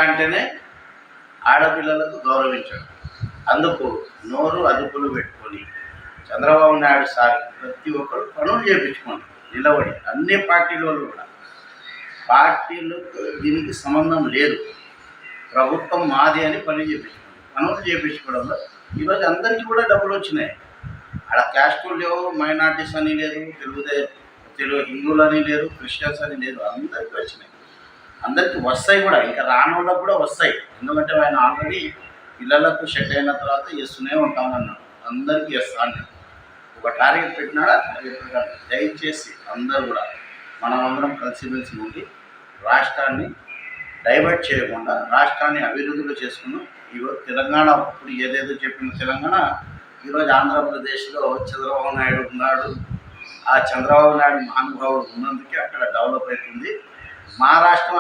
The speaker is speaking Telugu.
అంటేనే ఆడపిల్లలకు గౌరవించడం. అందుకు నోరు అదుపులు పెట్టుకొని చంద్రబాబు నాయుడు సార్ ప్రతి ఒక్కరు పనులు చేయించుకోండి నిలబడి. అన్ని పార్టీలు కూడా పార్టీలకు దీనికి సంబంధం లేదు, ప్రభుత్వం మాది అని పనులు చేయించుకోవడంలో ఈరోజు అందరికీ కూడా డబ్బులు వచ్చినాయి. అక్కడ క్యాస్టులు లేవు, మైనార్టీస్ అని లేదు, తెలుగు హిందువులు అని లేదు, క్రిస్టియన్స్ అని లేదు, అందరికీ వచ్చినాయి. అందరికీ వస్తాయి కూడా, ఇంకా రాని వాళ్ళకు కూడా వస్తాయి. ఎందుకంటే ఆయన ఆల్రెడీ పిల్లలకు సెట్ అయిన తర్వాత ఇస్తూనే ఉంటామన్నాడు, అందరికీ ఇస్తా అన్నాడు. ఒక టార్గెట్ పెట్టినాడు. ఆ టార్గెట్ పెట్టాడు. దయచేసి అందరూ కూడా మనమందరం కలిసిమెలిసి ఉండి రాష్ట్రాన్ని డైవర్ట్ చేయకుండా రాష్ట్రాన్ని అభివృద్ధిలో చేసుకున్నాం. ఈరోజు తెలంగాణ అప్పుడు ఏదేదో చెప్పిన తెలంగాణ ఈరోజు ఆంధ్రప్రదేశ్లో చంద్రబాబు నాయుడు ఉన్నాడు. ఆ చంద్రబాబు నాయుడు మహానుభావుడు ఉన్నందుకే అక్కడ డెవలప్ అవుతుంది. మా రాష్ట్రం